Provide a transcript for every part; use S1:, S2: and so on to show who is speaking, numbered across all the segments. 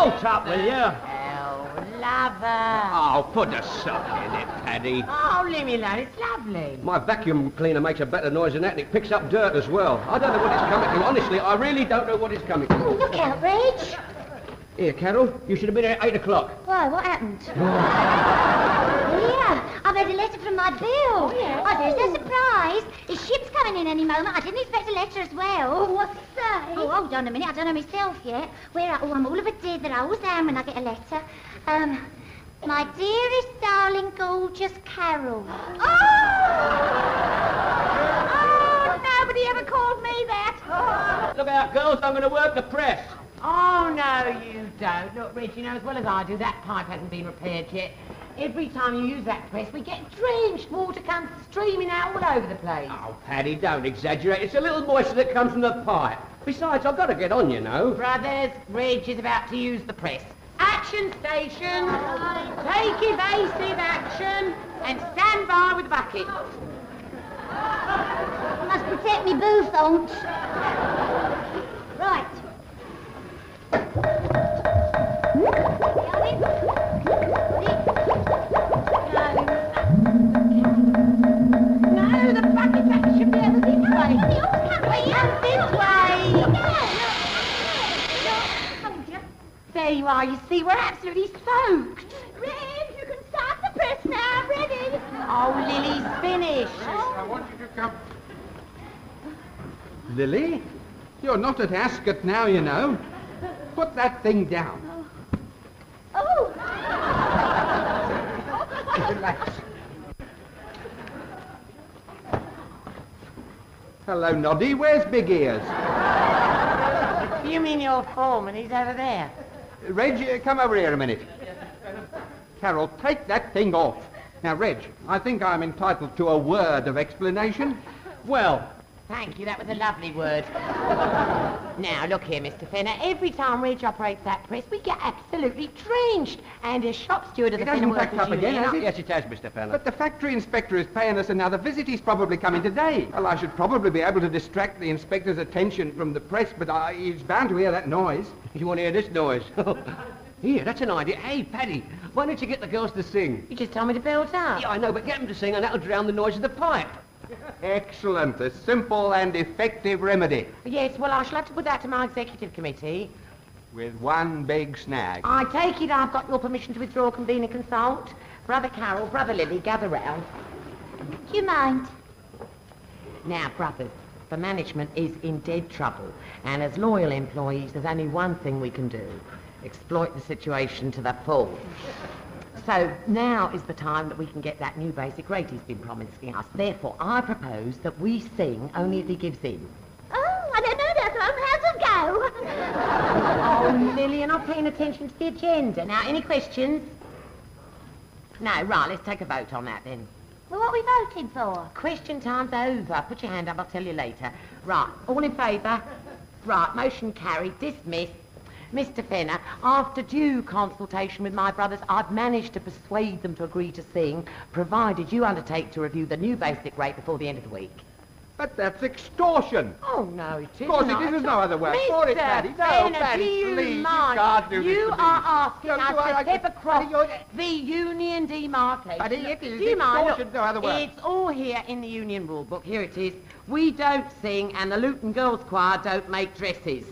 S1: Bolt up, will you?
S2: Oh, lover.
S1: Oh, put a sock in it, Paddy.
S2: Oh, leave me alone, it's lovely.
S1: My vacuum cleaner makes a better noise than that, and it picks up dirt as well. I don't know what it's coming to. Honestly, I really don't know what it's coming to.
S3: Oh, look out, Reg.
S1: Here, Carol, you should have been here at 8 o'clock.
S3: Why, what happened? Here, I've had a letter from my Bill. Oh, yeah? Oh, there's no surprise. His ship's coming in any moment. I didn't expect a letter as well. Oh, what's that? Oh, hold on a minute. I don't know myself yet. I'm all of a dither. I always am when I get a letter. My dearest, darling, gorgeous Carol.
S2: Oh, nobody ever called me that.
S1: Look out, girls, I'm going to work the press.
S2: Oh, no, you don't. Look, Reg, you know as well as I do, that pipe hasn't been repaired yet. Every time you use that press, we get drenched. Water comes streaming out all over the place.
S1: Oh, Paddy, don't exaggerate. It's a little moisture that comes from the pipe. Besides, I've got to get on, you know.
S2: Brothers, Reg is about to use the press. Action station. Take evasive action and stand by with the bucket.
S3: I must protect me boothonks. Right.
S2: No, the bucket back should be over this way. This way. There you are, you see, we're absolutely soaked.
S3: Reg, you can start the press now. Ready?
S2: Oh, Lily's finished.
S4: I want you to come. Lily? You're not at Ascot now, you know. Put that thing down.
S3: Oh!
S4: Relax. Hello, Noddy. Where's Big Ears?
S2: You mean your foreman? He's over there.
S4: Reg, come over here a minute. Carol, take that thing off. Now, Reg, I think I'm entitled to a word of explanation.
S1: Well,
S2: Thank you, that was a lovely word. Now, look here, Mr. Fenner. Every time Reg operates that press, we get absolutely drenched. And as shop steward of the
S4: It hasn't packed up again, has it?
S1: yes, it has, Mr. Fenner.
S4: But the factory inspector is paying us another visit. He's probably coming today. Well, I should probably be able to distract the inspector's attention from the press, but he's bound to hear that noise.
S1: You want to hear this noise? Here, that's an idea. Hey, Paddy, why don't you get the girls to sing?
S2: You just told me to build up.
S1: Yeah, I know, but get them to sing and that'll drown the noise of the pipe.
S4: Excellent. A simple and effective remedy.
S2: Yes, well, I shall have to put that to my executive committee.
S4: With one big snag.
S2: I take it I've got your permission to withdraw, convene and consult. Brother Carol, Brother Lily, gather round.
S3: Do you mind?
S2: Now, brothers, the management is in dead trouble, and as loyal employees, there's only one thing we can do. Exploit the situation to the full. So now is the time that we can get that new basic rate he's been promising us. Therefore, I propose that we sing only if he gives in.
S3: Oh, I don't know that one. How's it go?
S2: Oh, Lily, you're not paying attention to the agenda. Now, any questions? No, right, let's take a vote on that then.
S3: Well, what are we voting for?
S2: Question time's over. Put your hand up, I'll tell you later. Right, all in favour? Right, motion carried, dismissed. Mr. Fenner, after due consultation with my brothers, I've managed to persuade them to agree to sing, provided you undertake to review the new basic rate before the end of the week.
S4: But that's extortion.
S2: Oh, no, it isn't.
S4: Of course, it is no other word for it, Paddy. No,
S2: Fenner,
S4: Paddy,
S2: do you
S4: please, you
S2: mind?
S4: can't do this
S2: You
S4: to me.
S2: are asking
S4: No,
S2: us to step across
S4: Paddy,
S2: the union demarcation.
S4: Paddy, it is
S2: Do you mind?
S4: extortion, no other word.
S2: It's all here in the union rule book. Here it is. We don't sing, and the Luton Girls' Choir don't make dresses.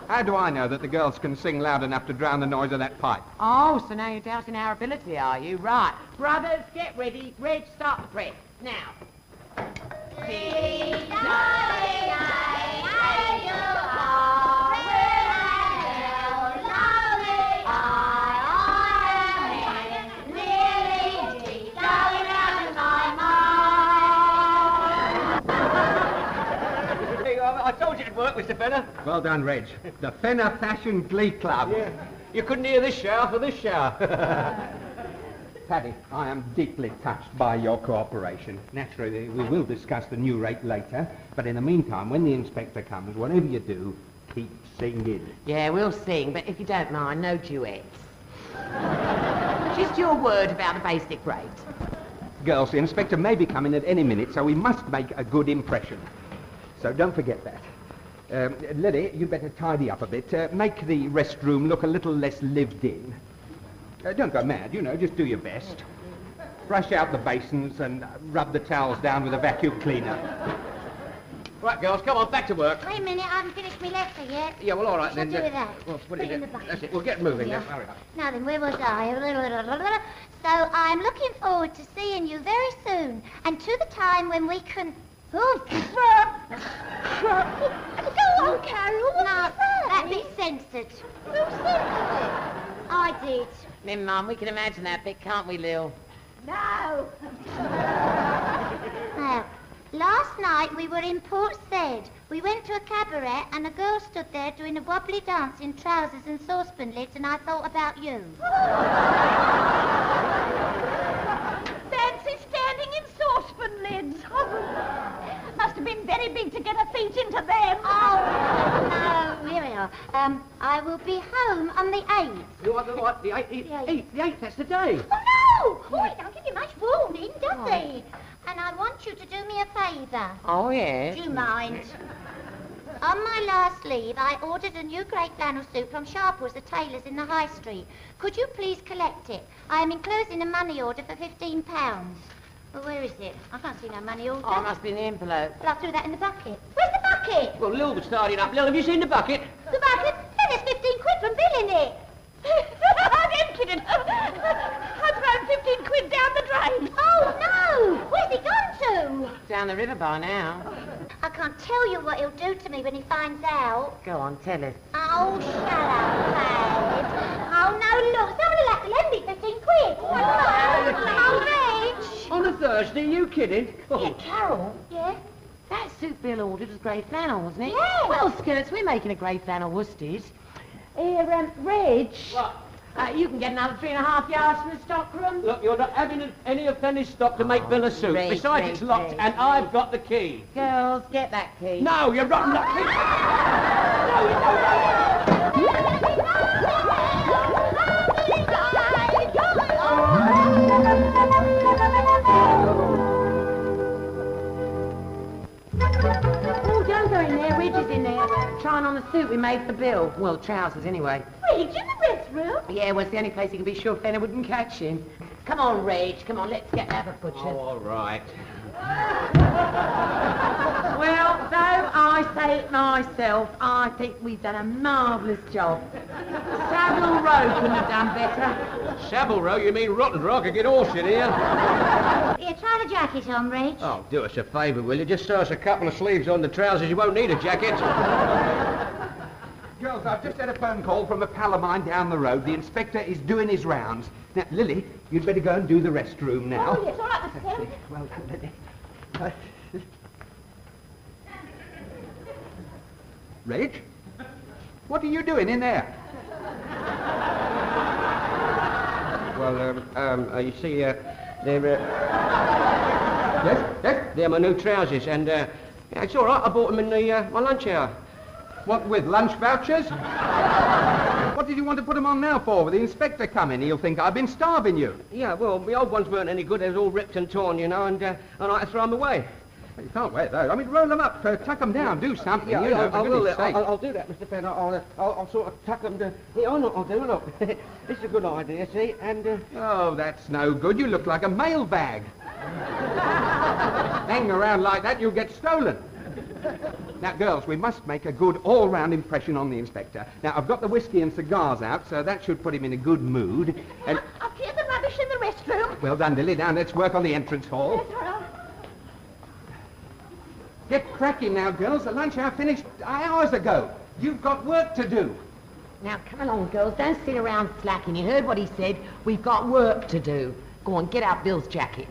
S4: How do I know that the girls can sing loud enough to drown the noise of that pipe?
S2: Oh, so now you're doubting our ability, are you? Right. Brothers, get ready. Reg, start the press. Now.
S1: I told you it'd work, Mr. Fenner.
S4: Well done, Reg. The Fenner Fashion Glee Club.
S1: Yeah. You couldn't hear this shower for this shower.
S4: Paddy, I am deeply touched by your cooperation. Naturally, we will discuss the new rate later, but in the meantime, when the inspector comes, whatever you do, keep singing.
S2: Yeah, we'll sing, but if you don't mind, no duets. Just your word about the basic rate.
S4: Girls, the inspector may be coming at any minute, so we must make a good impression. So don't forget that. Lily, you better tidy up a bit. Make the restroom look a little less lived in. Don't go mad, just do your best. Brush out the basins and rub the towels down with a vacuum cleaner.
S1: Right, girls, come on, back to work.
S3: Wait a minute, I haven't finished my letter yet.
S1: Yeah, well, all right,
S3: What
S1: then.
S3: shall I do with that?
S1: Well,
S3: Put it in the bucket.
S1: That's it. We'll get moving
S3: Yeah.
S1: then. Hurry up.
S3: Now then, where was I? So I'm looking forward to seeing you very soon, and to the time when we can... Oh, go on, Carol. No, that bit's censored. Who censored it? I did.
S2: Me, Mum, we can imagine that bit, can't we, Lil?
S3: No. Now, last night we were in Port Said. We went to a cabaret and a girl stood there doing a wobbly dance in trousers and saucepan lids, and I thought about you.
S5: Fancy standing in saucepan lids. Must have been very big to get her feet into them.
S3: Oh, no, here we are. I will be home on the 8th.
S1: You want the what? The 8th? The 8th, that's the day.
S3: Oh, no! Boy, it don't give you much warning, does he? And I want you to do me a favour.
S2: Oh, yes.
S3: Do you mind? On my last leave, I ordered a new grey flannel suit from Sharples, the tailors in the High Street. Could you please collect it? I am enclosing a money order for £15. Well, where is it? I can't see no money order.
S2: Oh, it must be in the envelope.
S3: Well, I threw that in the bucket. Where's the bucket?
S1: Well, Lil was starting up. Lil, have you seen the bucket?
S3: The bucket? Hey, there's 15 quid from Bill in it.
S5: I'm emptied it. I've thrown 15 quid down the drain.
S3: Oh, no! Where's he gone to?
S2: Down the river by now.
S3: I can't tell you what he'll do to me when he finds out.
S2: Go on, tell us.
S3: Oh, shut up, lad. Oh, no, look, someone will have to lend me 15 quid. Oh, Rich.
S1: On a Thursday, are you kidding?
S2: Yeah, Carol,
S3: Yeah?
S2: that suit Bill ordered was grey flannel, wasn't it?
S3: Yeah.
S2: Well, skirts, we're making a grey flannel worsted. Here, Reg.
S1: What?
S2: You can get another 3.5 yards from the stock room.
S1: Look, you're not having any of Fanny's stock to make Bill a suit.
S2: Ray,
S1: Besides,
S2: Ray,
S1: it's locked,
S2: Ray.
S1: and I've got the key.
S2: Girls, get that key.
S1: No, you're rotten lucky.
S2: Oh, don't go in there. Reg is in there. Trying on the suit we made for Bill. Well, trousers, anyway.
S3: Rich, in the restroom?
S2: Yeah, well, it's the only place he can be sure Fenner wouldn't catch him. Come on, Reg. Come on, let's get that butcher.
S1: Oh, all right.
S2: Well, though I say it myself, I think we've done a marvellous job. Savile Row couldn't have done better.
S1: Savile Row, you mean Rotten Rock? I get horse in here.
S3: Here, try the jacket on, Rich.
S1: Oh, do us a favour, will you? Just sew us a couple of sleeves on the trousers. You won't need a jacket.
S4: Girls, I've just had a phone call from a pal of mine down the road. The inspector is doing his rounds. Now, Lily, you'd better go and do the restroom now.
S3: Oh, yes, all right, Mr. Terry.
S4: Well done, Lily. Reg? What are you doing in there?
S1: Well, you see, they're...
S4: Yes?
S1: They're my new trousers, and, yeah, it's all right. I bought them in my lunch hour.
S4: What, with lunch vouchers? What did you want to put them on now for? With the inspector coming, he'll think I've been starving you.
S1: Yeah, well, the old ones weren't any good. They was all ripped and torn, and I had to throw them away.
S4: Well, you can't wear those. I mean, roll them up, tuck them down, do something,
S1: Yeah,
S4: you know,
S1: I
S4: for
S1: will.
S4: goodness sake.
S1: I'll do that, Mr. Penn. I'll sort of tuck them to... Yeah, I'll do it. Look, this is a good idea, see? And,
S4: Oh, that's no good. You look like a mailbag. Hanging around like that, you'll get stolen. Now, girls, we must make a good all-round impression on the inspector. Now, I've got the whiskey and cigars out, so that should put him in a good mood. And,
S5: I've cleared the rubbish in the restroom.
S4: well done, Lily. Now, let's work on the entrance hall.
S5: Yes, all right.
S4: Get cracking now, girls. The lunch hour finished hours ago. You've got work to do.
S2: Now, come along, girls. Don't sit around slacking. You heard what he said. We've got work to do. Go on, get out Bill's jacket.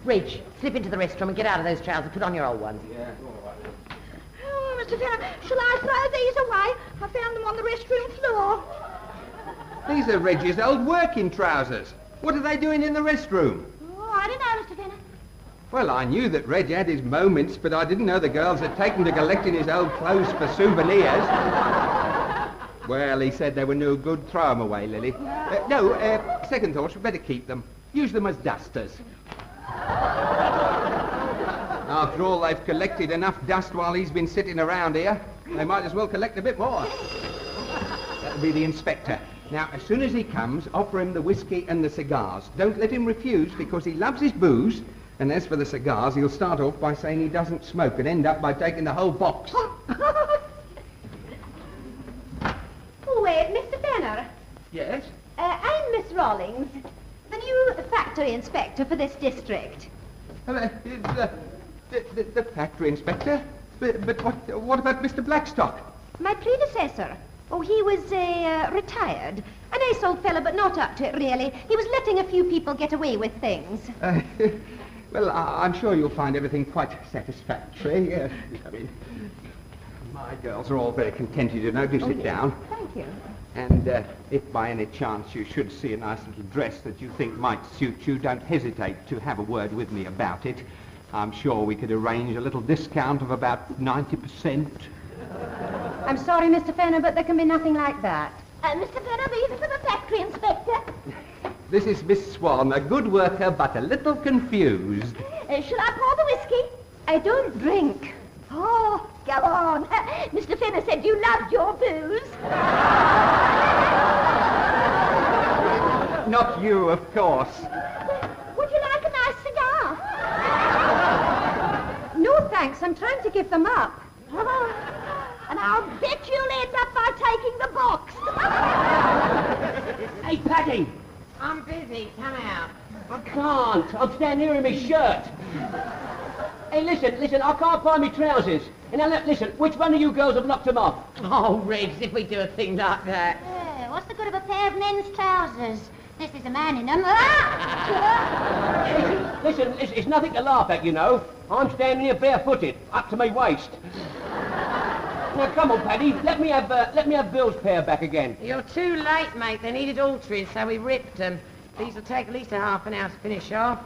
S2: Reg, slip into the restroom and get out of those trousers. Put on your old ones.
S1: yeah,
S5: Oh, Mr. Tanner, shall I throw these away? I found them on the restroom floor.
S4: These are Reggie's old working trousers. What are they doing in the restroom?
S5: Oh, I don't know, Mr. Tanner.
S4: Well, I knew that Reg had his moments, but I didn't know the girls had taken to collecting his old clothes for souvenirs. Well, he said they were no good. Throw them away, Lily. Second thoughts, we better keep them. Use them as dusters. After all, they've collected enough dust while he's been sitting around here. They might as well collect a bit more. That'll be the inspector. Now, as soon as he comes, offer him the whiskey and the cigars. Don't let him refuse, because he loves his booze. And as for the cigars, he'll start off by saying he doesn't smoke and end up by taking the whole box.
S6: Oh, wait, Mr. Benner.
S4: Yes?
S6: I'm Miss Rawlings, the new factory inspector for this district.
S4: The factory inspector? But what about Mr. Blackstock?
S6: My predecessor. Oh, he was retired. A nice old fellow, but not up to it, really. He was letting a few people get away with things.
S4: Well, I'm sure you'll find everything quite satisfactory. I mean, my girls are all very contented, you know. Do sit down.
S6: Thank you.
S4: And if by any chance you should see a nice little dress that you think might suit you, don't hesitate to have a word with me about it. I'm sure we could arrange a little discount of about 90%.
S6: I'm sorry, Mr. Fenner, but there can be nothing like that.
S5: Mr. Fenner, these are for the factory inspector.
S4: This is Miss Swan, a good worker, but a little confused.
S5: Shall I pour the whiskey?
S6: I don't drink.
S5: Oh, go on. Mr. Fenner said you loved your booze.
S4: Not you, of course.
S5: Would you like a nice cigar?
S6: No, thanks. I'm trying to give them up.
S5: And I'll bet you'll end up by taking the box.
S1: Hey, Paddy!
S2: I'm busy. Come out.
S1: I can't. I'm standing here in my shirt. Hey, listen, I can't find my trousers. And now, listen, which one of you girls have knocked them off?
S2: Oh, Riggs, if we do a thing like that.
S3: Yeah, what's the good of a pair of men's trousers? This is a man in them.
S1: Listen, it's nothing to laugh at, you know. I'm standing here barefooted, up to my waist. Now, come on, Paddy, let me have Bill's pair back again.
S2: You're too late, mate. They needed altering, so we ripped them. These will take at least a half an hour to finish off.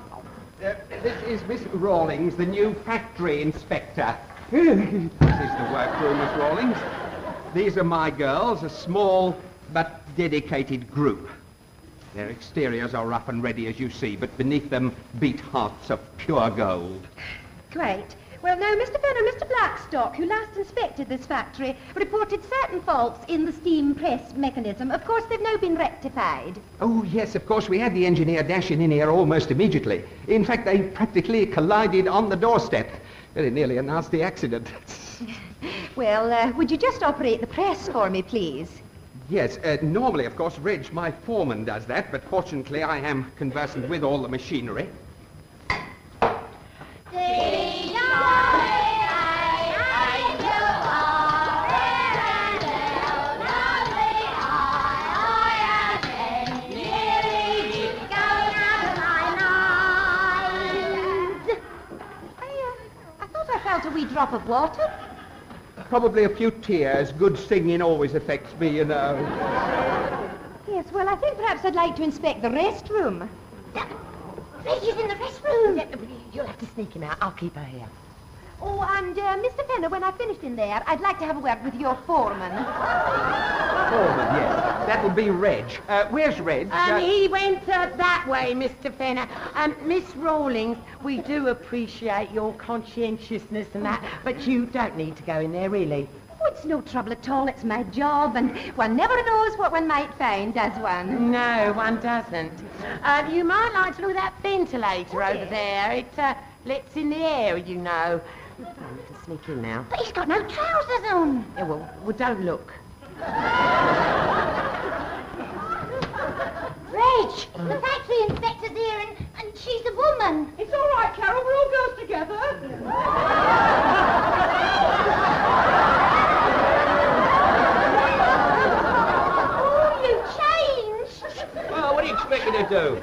S4: This is Miss Rawlings, the new factory inspector. This is the workroom, Miss Rawlings. These are my girls, a small but dedicated group. Their exteriors are rough and ready, as you see, but beneath them beat hearts of pure gold.
S6: Great. Well, now, Mr. Fenner, Mr. Blackstock, who last inspected this factory, reported certain faults in the steam press mechanism. Of course, they've now been rectified.
S4: Oh, yes, of course, we had the engineer dashing in here almost immediately. In fact, they practically collided on the doorstep. Very nearly a nasty accident.
S6: Well, would you just operate the press for me, please?
S4: Yes, normally, of course, Reg, my foreman, does that, but fortunately I am conversant with all the machinery.
S6: A wee drop of water?
S4: Probably a few tears. Good singing always affects me, you know.
S6: Yes, well, I think perhaps I'd like to inspect the restroom.
S3: Reg is in the restroom.
S2: You'll have to sneak him out. I'll keep her here.
S6: Oh, and Mr. Fenner, when I've finished in there, I'd like to have a word with your foreman.
S4: Foreman, yes. That would be Reg. Where's Reg?
S2: He went that way, Mr. Fenner. Miss Rawlings, we do appreciate your conscientiousness and that, but you don't need to go in there, really.
S6: Oh, it's no trouble at all. It's my job, and one never knows what one might find, does one?
S2: No, one doesn't. You might like to look at that ventilator over there. It lets in the air, you know. I'm going to sneak in now.
S3: But he's got no trousers on.
S2: Yeah, well, don't look.
S3: Reg, the factory inspector's here, and she's a woman.
S5: It's all right, Carol. We're all girls together.
S3: Oh, you changed.
S1: Well, what do you expect me to do?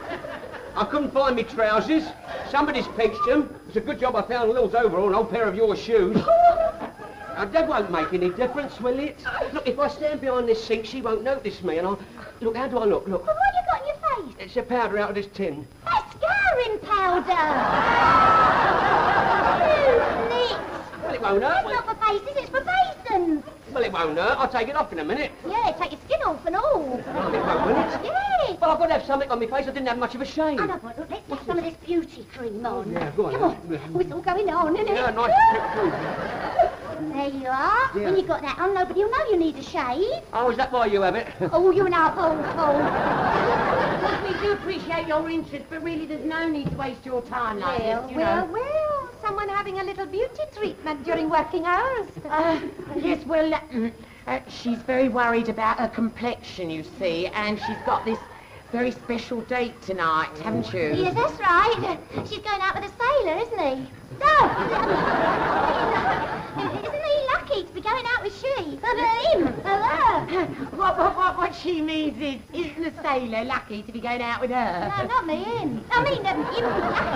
S1: I couldn't find my trousers. Somebody's pinched them. It's a good job I found Lil's overall and an old pair of your shoes. Now, that won't make any difference, will it? Look, if I stand behind this sink, she won't notice me, and I'll... Look, how do I look? Look.
S3: Well, what have you got in your face?
S1: It's a powder out of this tin.
S3: That's scarring powder. You nit.
S1: Well, it won't hurt.
S3: It's not for faces, it's for basins.
S1: Well, it won't hurt. I'll take it off in a minute.
S3: Yeah, take your skin off and all.
S1: Oh, it won't, will it?
S3: Yeah.
S1: Well, I've got to have something on my face. I didn't have much of a shave.
S3: I know, but look, let's get some of this beauty cream on.
S1: Yeah, go on.
S3: Come on. Oh, it's all going on, isn't
S1: Yeah,
S3: it?
S1: nice.
S3: There you are.
S1: Yeah.
S3: When you've got that on, nobody will know you need a shave.
S1: Oh, is that why you have it?
S3: Oh, you're an apple.
S2: We do appreciate your interest, but really there's no need to waste your time like this, you know.
S6: Well, someone having a little beauty treatment during working hours.
S2: Yes, well, she's very worried about her complexion, you see, and she's got this very special date tonight, haven't you?
S3: Yes, that's right. She's going out with a sailor, isn't he? No! Isn't he lucky to be going out with she? Him!
S2: What she means is, isn't the sailor lucky to be going out with her?
S3: No, not me, him. I mean, him lucky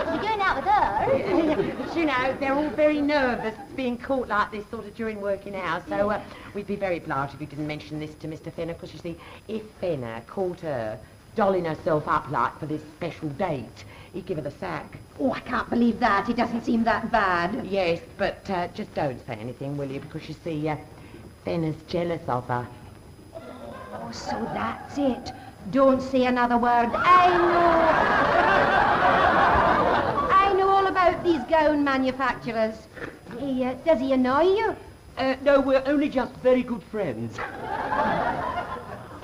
S3: to be going out with her.
S2: But, you know, they're all very nervous being caught like this sort of during working hours, so we'd be very obliged if you didn't mention this to Mr. Fenner, because you see, if Fenner caught her dolling herself up like for this special date, he'd give her the sack.
S6: Oh, I can't believe that. It doesn't seem that bad.
S2: Yes, but just don't say anything, will you? Because you see, Fenner's jealous of her.
S6: Oh, so that's it. Don't say another word. I know all about these gown manufacturers. Hey, does he annoy you?
S1: No, we're only just very good friends.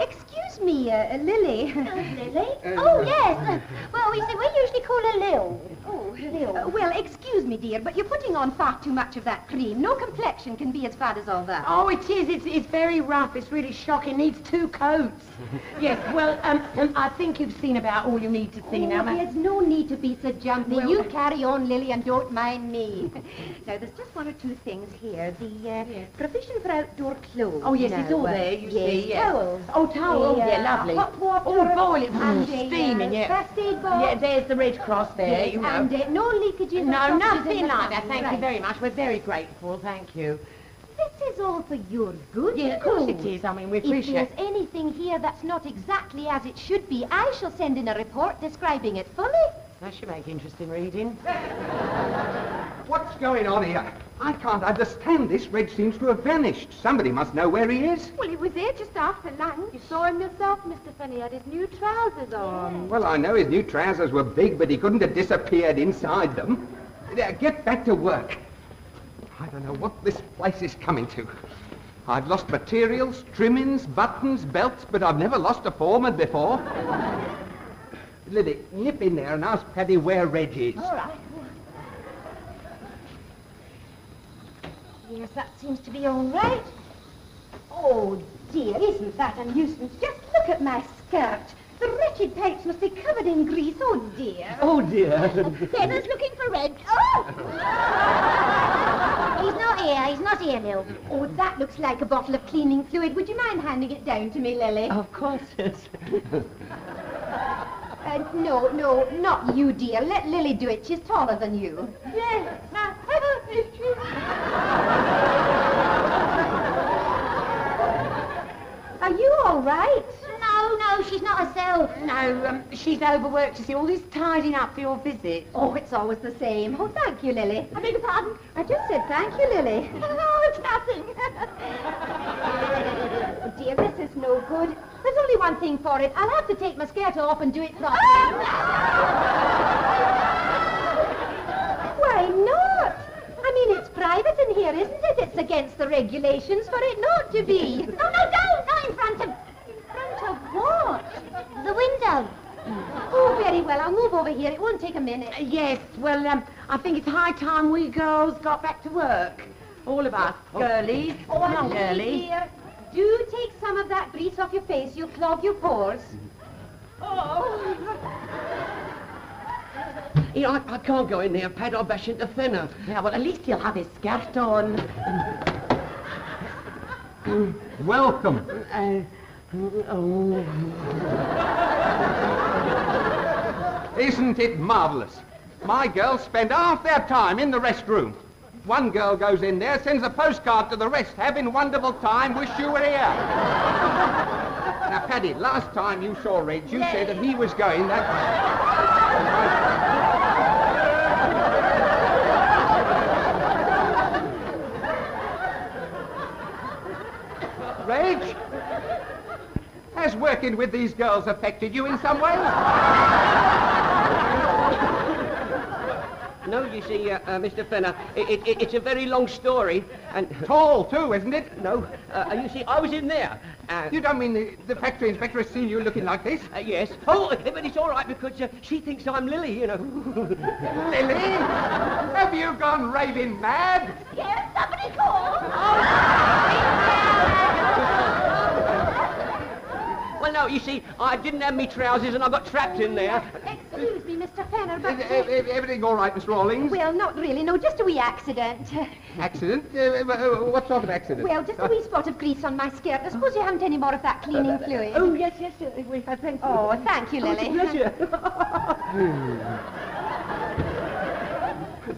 S6: Excuse me, Lily.
S3: Lily? Oh, yes. Well, we usually call her Lil. Oh, Lil.
S6: Well, excuse me, dear, but you're putting on far too much of that cream. No complexion can be as bad as all that.
S2: Oh, it is. It's very rough. It's really shocking. Needs 2 coats. Yes, well, I think you've seen about all you need to see now.
S6: There's no need to be so jumpy.
S2: Well,
S6: you carry on, Lily, and don't mind me. Now, there's just 1 or 2 things here. The provision for outdoor clothes.
S2: Oh, yes,
S6: you
S2: it's
S6: know,
S2: all there, you
S6: yes,
S2: see. Yes.
S6: Towels.
S2: Oh, towel. Oh, yeah, lovely.
S6: Hot water.
S2: Oh, boil it.
S6: And
S2: Steaming, yeah.
S6: First aid box.
S2: Yeah, there's the Red Cross there,
S6: Yes,
S2: you know.
S6: and no leakages.
S2: No,
S6: or sausages in
S2: nothing
S6: the
S2: like that.
S6: pan.
S2: Thank you
S6: Right.
S2: very much. We're very grateful. Thank you.
S6: This is all for your good.
S2: Yeah, of course
S6: you
S2: it
S6: know.
S2: is. I mean, we
S6: If
S2: appreciate...
S6: there's anything here that's not exactly as it should be, I shall send in a report describing it fully.
S2: That should make interesting reading.
S4: What's going on here? I can't understand this. Reg seems to have vanished. Somebody must know where he is.
S6: Well, he was there just after lunch. You saw him yourself, Mr. Finney, had his new trousers on.
S4: Well, I know his new trousers were big, but he couldn't have disappeared inside them. Get back to work. I don't know what this place is coming to. I've lost materials, trimmings, buttons, belts, but I've never lost a foreman before. Lily, nip in there and ask Paddy where Reg is.
S3: All right.
S6: Yes, that seems to be all right. Oh, dear, isn't that a nuisance? Just look at my skirt. The wretched tights must be covered in grease. Oh, dear.
S1: Oh, dear.
S3: Fenner's looking for Reg. Oh! He's not here, Lil.
S6: Oh, that looks like a bottle of cleaning fluid. Would you mind handing it down to me, Lily?
S1: Of course, yes.
S6: No, not you, dear. Let Lily do it. She's taller than you.
S3: Yes.
S6: Are you all right?
S3: No, she's not herself.
S2: No, she's overworked, you see, all this tidying up for your visit.
S6: Oh, it's always the same. Oh, thank you, Lily.
S3: I beg your pardon?
S6: I just said thank you, Lily.
S3: Oh, it's nothing.
S6: Oh, dear, this is no good. There's only one thing for it. I'll have to take my skirt off and do it properly. Why not? I mean, it's private in here, isn't it? It's against the regulations for it not to be.
S3: No, don't. Not in front of...
S6: In front of what?
S3: the window.
S6: Oh, very well. I'll move over here. It won't take a minute.
S2: Yes, well, I think it's high time we girls got back to work. All of us, girlies.
S6: Oh,
S2: Come on,
S6: Lily,
S2: girlie.
S6: dear. Do take some of that grease off your face. You'll clog your pores.
S3: Oh.
S1: Yeah, I can't go in there, Pad. I'll bash into Fenner.
S2: Yeah, well, at least he'll have his skirt on.
S4: Welcome. Isn't it marvellous? My girls spend half their time in the restroom. One girl goes in there, sends a postcard to the rest. Having wonderful time, wish you were here. Now, Paddy, last time you saw Reg, you said that he was going that way. Reg, has working with these girls affected you in some way?
S1: No, you see, Mr. Fenner, it's a very long story, and...
S4: Tall, too, isn't it?
S1: No, you see, I was in there.
S4: You don't mean the factory inspector has seen you looking like this?
S1: Yes. Oh, but it's all right because she thinks I'm Lily, you know.
S4: Lily? Have you gone raving mad?
S5: Yes, somebody called.
S1: Well, no, you see, I didn't have me trousers and I got trapped in there.
S6: Excuse me, Mr. Fenner, but...
S4: Everything all right, Miss Rawlings?
S6: Well, not really, no, just a wee accident.
S4: Accident? What sort of accident?
S6: Well, just a wee spot of grease on my skirt. I suppose you haven't any more of that cleaning fluid.
S1: Oh, yes, we have, thank you.
S6: Oh, thank you, Lily.
S1: Pleasure.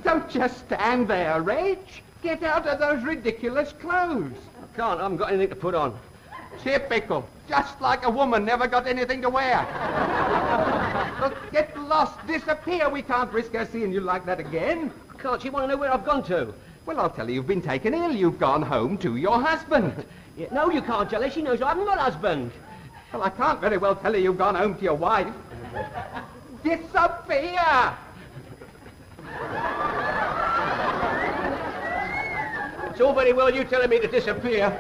S4: Don't just stand there, Reg. Get out of those ridiculous clothes.
S1: I can't, I haven't got anything to put on.
S4: Typical. Just like a woman never got anything to wear. Look, get lost, disappear. We can't risk her seeing you like that again.
S1: Can't she want to know where I've gone to?
S4: Well, I'll tell you, you've been taken ill. You've gone home to your husband.
S1: Yeah, no, you can't tell her. She knows I haven't got a husband.
S4: Well, I can't very well tell her you've gone home to your wife. Disappear!
S1: It's all very well you telling me to disappear.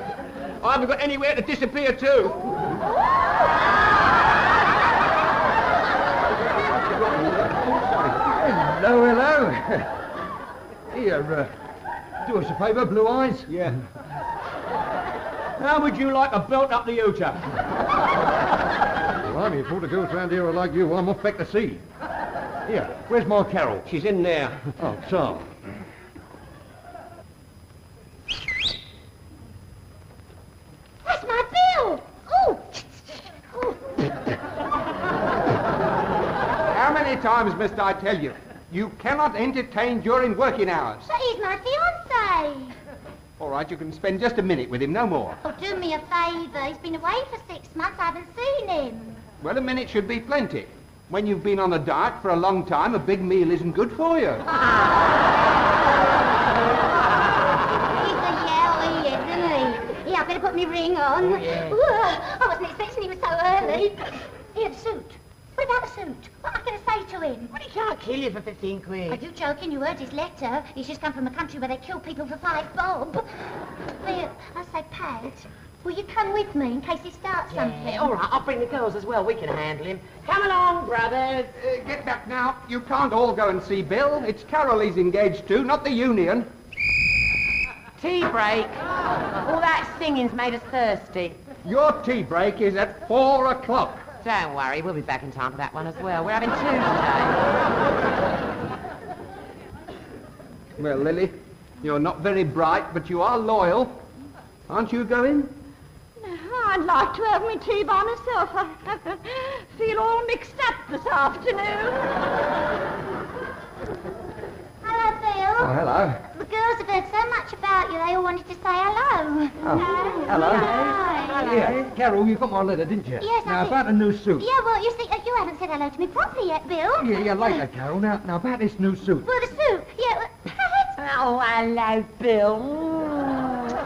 S1: I haven't got anywhere to disappear to.
S7: Hello. Here, do us a favour, Blue Eyes.
S1: Yeah. How would you like a belt up the Utah?
S7: Blimey, if all the girls round here are like you, I'm off back to sea. Here, where's my Carol?
S1: She's in there.
S7: Oh, Tom.
S3: That's my bill! Oh!
S4: How many times must I tell you? You cannot entertain during working hours.
S3: But he's my fiancé.
S4: All right, you can spend just a minute with him, no more.
S3: Oh, do me a favour. He's been away for 6 months. I haven't seen him.
S4: Well, a minute should be plenty. When you've been on a diet for a long time, a big meal isn't good for you.
S3: He's a yelly, isn't he? Yeah, I better put my ring on.
S2: Oh, yeah.
S3: I wasn't expecting he was so early. Here, the suit. What about the suit? What am I going to say to him?
S2: Well, he can't kill you for 15
S3: I
S2: quid.
S3: do joking, you heard his letter. He's just come from a country where they kill people for 5 bob. Here, I say, Pat, will you come with me in case he starts something?
S2: Yeah, all right, I'll bring the girls as well. We can handle him. Come along, brothers.
S4: Get back now. You can't all go and see Bill. It's Carol he's engaged to, not the union.
S2: Tea break. All that singing's made us thirsty.
S4: Your tea break is at 4 o'clock.
S2: Don't worry, we'll be back in time for that one as well. We're having 2 today.
S4: Well, Lily, you're not very bright, but you are loyal. Aren't you going?
S5: I'd like to have my tea by myself. I feel all mixed up this afternoon.
S3: Hello, Bill.
S7: Oh, hello.
S3: The girls have heard so much about you, they all wanted to say hello.
S7: Oh, hello.
S3: Hi.
S7: Yeah, Carol, you got my letter, didn't you?
S3: Yes, I
S7: Now,
S3: did.
S7: about a new suit.
S3: Yeah, well, you see, you haven't said hello to me properly yet, Bill.
S7: Yeah, later, Carol. Now, about this new suit.
S3: Well, the suit. Yeah, well,
S2: Oh, hello, Bill.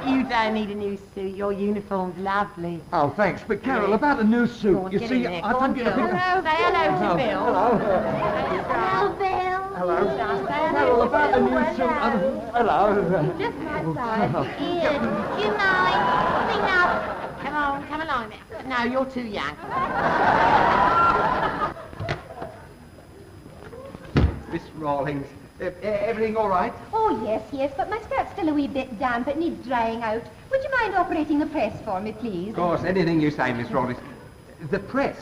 S2: You don't need a new suit. Your uniform's lovely.
S7: Oh, thanks. But, Carol, about the new suit.
S2: Go on,
S7: You
S2: get
S7: see,
S2: in there.
S7: I
S2: Go on,
S7: think
S2: Bill. Hello, say hello to Bill.
S7: Hello.
S3: hello, Bill.
S7: Hello. Carol, about the new suit. Hello.
S3: Just my side. Here, do you mind? Clean up.
S2: Come along. No, you're too young.
S4: Miss Rawlings, everything all right?
S6: Oh, yes, but my skirt's still a wee bit damp. It needs drying out. Would you mind operating the press for me, please?
S4: Of course, anything you say, Miss Rawlings. The press,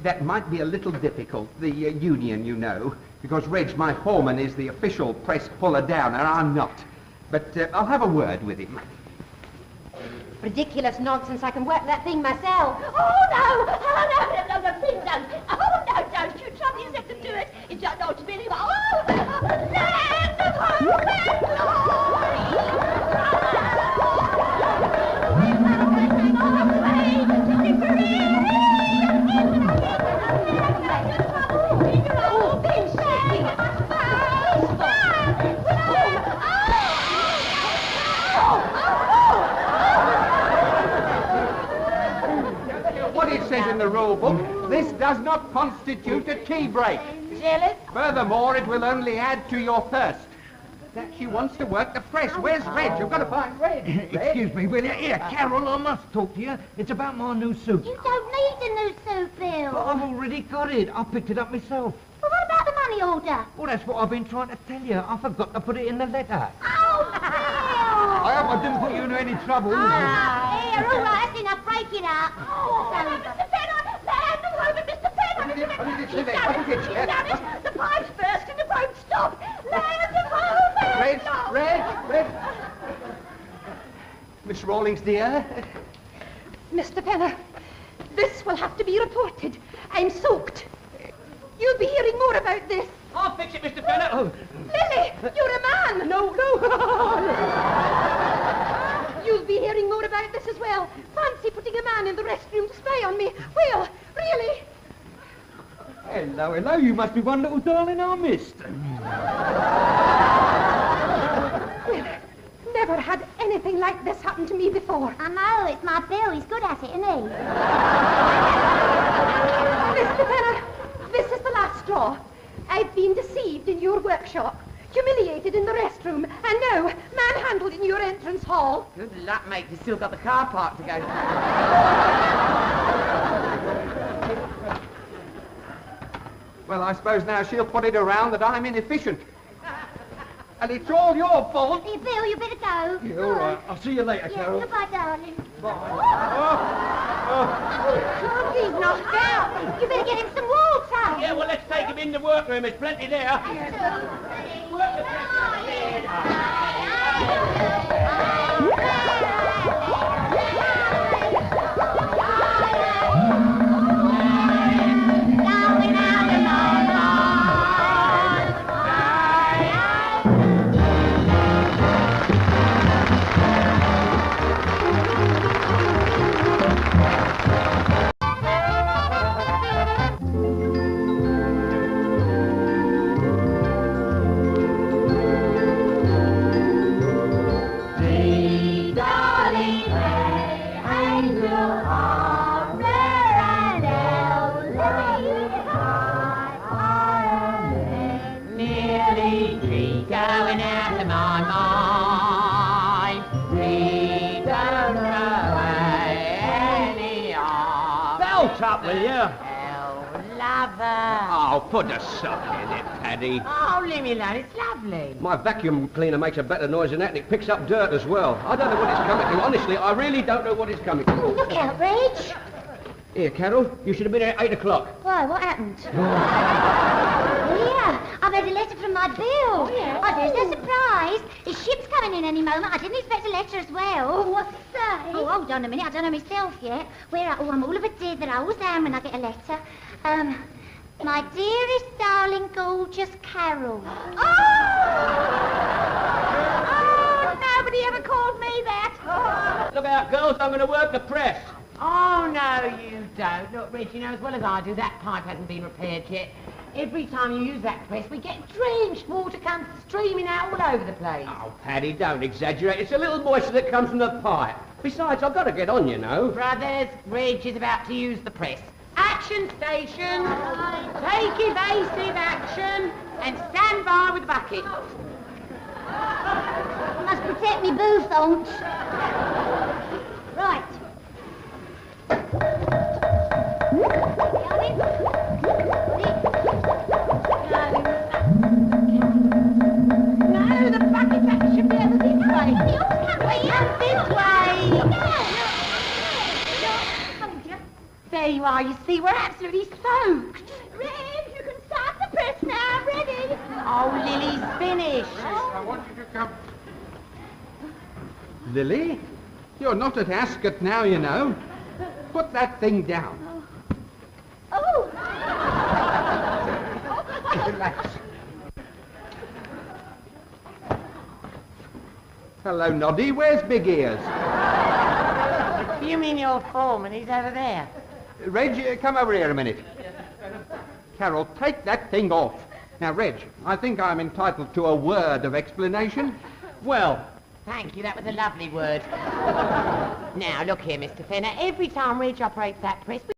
S4: that might be a little difficult. The union, you know, because Reg, my foreman, is the official press puller down, and I'm not. But I'll have a word with him.
S6: Ridiculous nonsense. I can work that thing myself.
S5: Oh, no, please don't. Oh, no, don't you trouble yourself to do it. It don't know to be anymore. Oh, land of hope and
S4: what it says in the rule book. This does not constitute a tea break.
S2: Jealous?
S4: Furthermore, it will only add to your thirst. That she wants to work the press. Where's Reg? You've got to find Reg.
S7: Excuse me, will you? Here, Carol, I must talk to you. It's about my new suit.
S3: You don't need a new suit, Bill.
S7: But I've already got it. I picked it up myself.
S3: Well, what about the money order?
S7: Well, that's what I've been trying to tell you. I forgot to put it in the letter.
S3: Oh, Bill!
S7: I hope I didn't put you into any trouble.
S3: Here, all right, that's enough. Break it up.
S5: Oh, Mr. Fenner! Land all over Mr. Fenner! She's done it! The pipe's burst and it won't stop! Land all over!
S4: Reg! Miss Rawlings, dear.
S6: Mr. Fenner, this will have to be reported. I'm soaked. You'll be hearing more about this.
S1: I'll fix it, Mr. Fenner. Oh.
S6: Lily, you're a man.
S1: No.
S6: You'll be hearing more about this as well. Fancy putting a man in the restroom to spy on me. Will, really?
S7: Hello. You must be one little darling I missed.
S6: Never had anything like this happen to me before.
S3: I know, it's my Bill. He's good at it, isn't he?
S6: Mr. Fenner, this is the last straw. I've been deceived in your workshop, humiliated in the restroom, and now manhandled in your entrance hall.
S2: Good luck, mate. You've still got the car park to go.
S4: Well, I suppose now she'll put it around that I'm inefficient. And it's all your fault.
S3: Hey, Bill, you better go.
S7: Yeah, all right. I'll see you later,
S3: Yeah,
S7: Carol.
S3: goodbye, darling.
S4: Oh.
S3: He's knocked out. You better get him some water.
S1: Yeah, well, let's take him in the workroom. There's plenty there.
S2: Going out of my mind, please don't throw away any of
S1: Belt up, will you?
S2: Oh, lover.
S1: Oh, put a sock in it, Paddy.
S2: Oh, leave me alone, it's lovely.
S1: My vacuum cleaner makes a better noise than that, and it picks up dirt as well. I don't know what it's coming to. Honestly, I really don't know what it's coming to.
S3: Look out, Reg.
S1: Here, Carol, you should have been here at 8 o'clock.
S3: Why, what happened? Yeah, I've had a letter from my Bill. Oh, yeah. Oh, there's no surprise. His ship's coming in any moment. I didn't expect a letter as well. Oh, what's that? Oh, hold on a minute. I don't know myself yet. I'm all of a dither. I always am when I get a letter. My dearest, darling, gorgeous Carol.
S5: Oh, nobody ever called me that.
S1: Look out, girls, I'm going to work the press.
S2: Oh, no, you don't. Look, Reg, you know as well as I do, that pipe hasn't been repaired yet. Every time you use that press, we get drenched. Water comes streaming out all over the place.
S1: Oh, Paddy, don't exaggerate. It's a little moisture that comes from the pipe. Besides, I've got to get on, you know.
S2: Brothers, Reg is about to use the press. Action station. Take evasive action and stand by with the bucket.
S3: You must protect me boothonks. Right.
S5: No, the bucket back should be over this way.
S2: There you are, you see, we're absolutely soaked.
S5: Reg, you can start the press now. Ready?
S2: Oh, Lily's finished.
S4: I want you to come. Lily? You're not at Ascot now, you know. Put that thing down.
S5: Oh.
S4: Relax. Hello, Noddy. Where's Big Ears?
S2: You mean your foreman? He's over there.
S4: Reg, come over here a minute. Carol, take that thing off. Now, Reg, I think I'm entitled to a word of explanation.
S1: Well,
S2: Thank you, that was a lovely word. Now, look here, Mr. Fenner. Every time Reg operates that press,